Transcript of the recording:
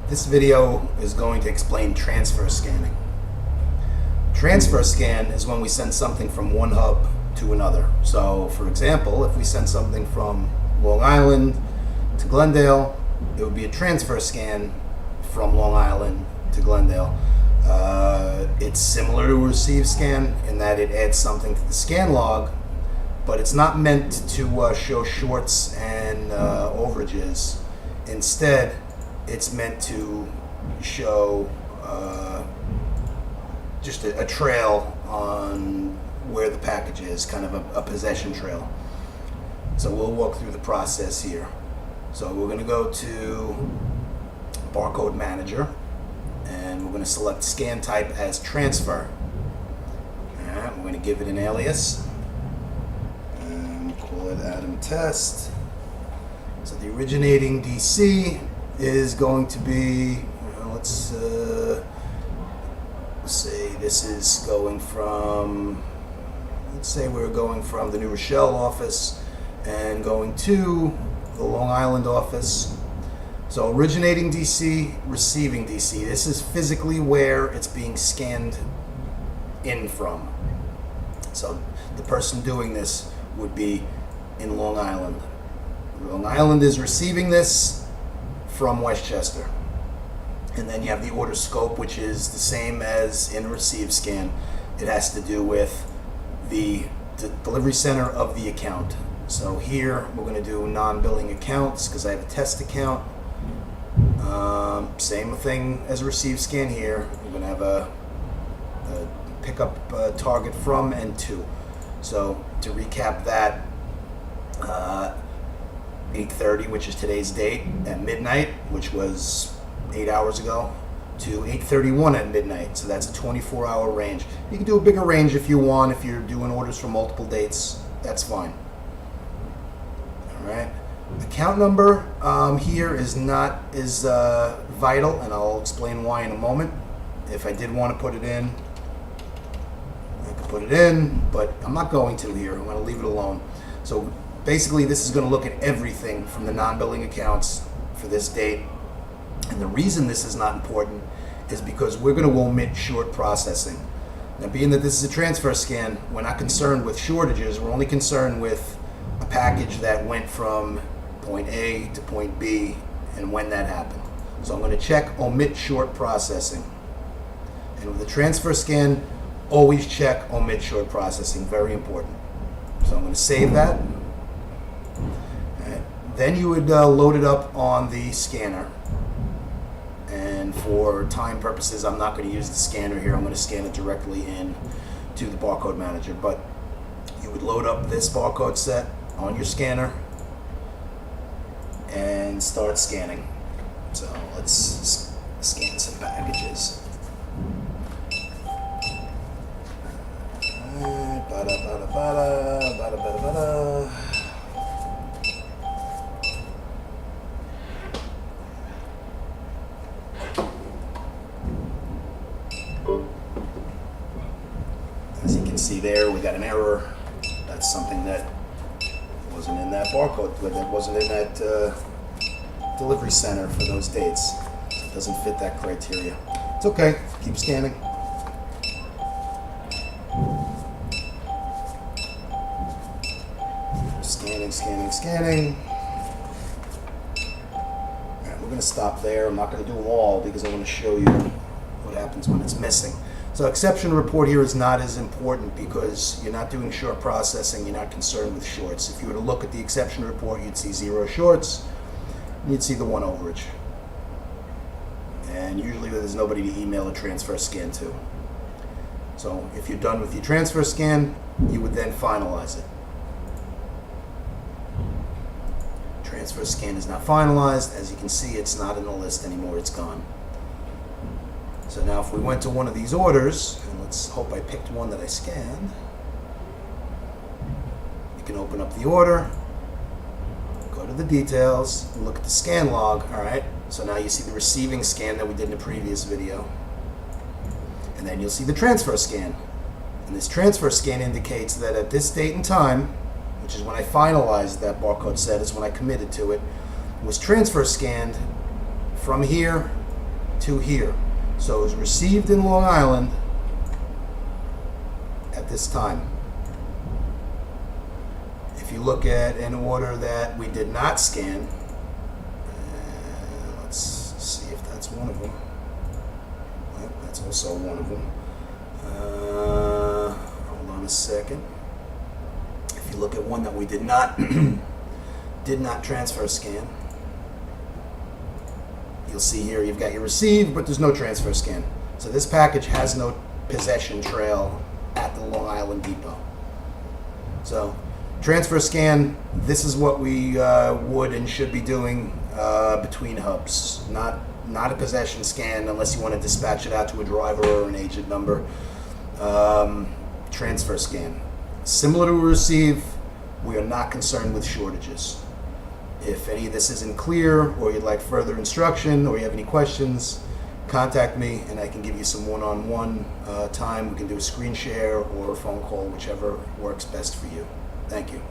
This video is going to explain transfer scanning. Transfer scan is when we send something from one hub to another. So, for example, if we send something from Long Island to Glendale, it would be a transfer scan from Long Island to Glendale. It's similar to a receive scan in that it adds something to the scan log, but it's not meant to show shorts and overages. Instead, it's meant to show just a trail on where the package is, kind of a possession trail. So we'll walk through the process here. So we're going to go to Barcode Manager, and we're going to select scan type as transfer. Alright, we're going to give it an alias, and we'll call it Adam Test. So the originating DC is going to be, let's say this is going from, let's say we're going from the New Rochelle office and going to the Long Island office. So originating DC, receiving DC. This is physically where it's being scanned in from. So the person doing this would be in Long Island. Long Island is receiving this from Westchester. And then you have the order scope, which is the same as in a receive scan. It has to do with the delivery center of the account. So here we're going to do non-billing accounts because I have a test account. Same thing as a receive scan here. We're going to have a pickup target from and to. So to recap that, 8:30, which is today's date, at midnight, which was 8 hours ago, to 8:31 at midnight. So that's a 24-hour range. You can do a bigger range if you want. If you're doing orders for multiple dates, that's fine. All right. Account number here is not as vital, and I'll explain why in a moment. If I did want to put it in, I could put it in, but I'm not going to here. I'm going to leave it alone. So basically, this is going to look at everything from the non-billing accounts for this date. And the reason this is not important is because we're going to omit short processing. Now, being that this is a transfer scan, we're not concerned with shortages. We're only concerned with a package that went from point A to point B and when that happened. So I'm going to check omit short processing. And with the transfer scan, always check omit short processing. Very important. So I'm going to save that. Then you would load it up on the scanner. And for time purposes, I'm not going to use the scanner here. I'm going to scan it directly in to the barcode manager. But you would load up this barcode set on your scanner and start scanning. So let's scan some packages. As you can see there, we got an error. That's something that wasn't in that barcode, that wasn't in that delivery center for those dates. So it doesn't fit that criteria. It's okay. Keep scanning. Scanning. All right, we're going to stop there. I'm not going to do them all because I want to show you what happens when it's missing. So exception report here is not as important because you're not doing short processing. You're not concerned with shorts. If you were to look at the exception report, you'd see 0 shorts. And you'd see the 1 overage. And usually there's nobody to email a transfer scan to. So if you're done with your transfer scan, you would then finalize it. Transfer scan is not finalized. As you can see, it's not in the list anymore. It's gone. So now if we went to one of these orders, and let's hope I picked one that I scanned. You can open up the order, go to the details, and look at the scan log. All right, so now you see the receiving scan that we did in the previous video. And then you'll see the transfer scan. And this transfer scan indicates that at this date and time, which is when I finalized that barcode set, is when I committed to it, was transfer scanned from here to here. So it was received in Long Island at this time. If you look at an order that we did not scan, let's see if that's one of them. Well, that's also one of them. Hold on a second. If you look at one that we did not transfer scan, you'll see here you've got your receive, but there's no transfer scan. So this package has no possession trail at the Long Island depot. So transfer scan, this is what we would and should be doing between hubs. Not a possession scan unless you want to dispatch it out to a driver or an agent number. Transfer scan. Similar to a receive, we are not concerned with shortages. If any of this isn't clear, or you'd like further instruction, or you have any questions, contact me and I can give you some one-on-one time. We can do a screen share or a phone call, whichever works best for you. Thank you.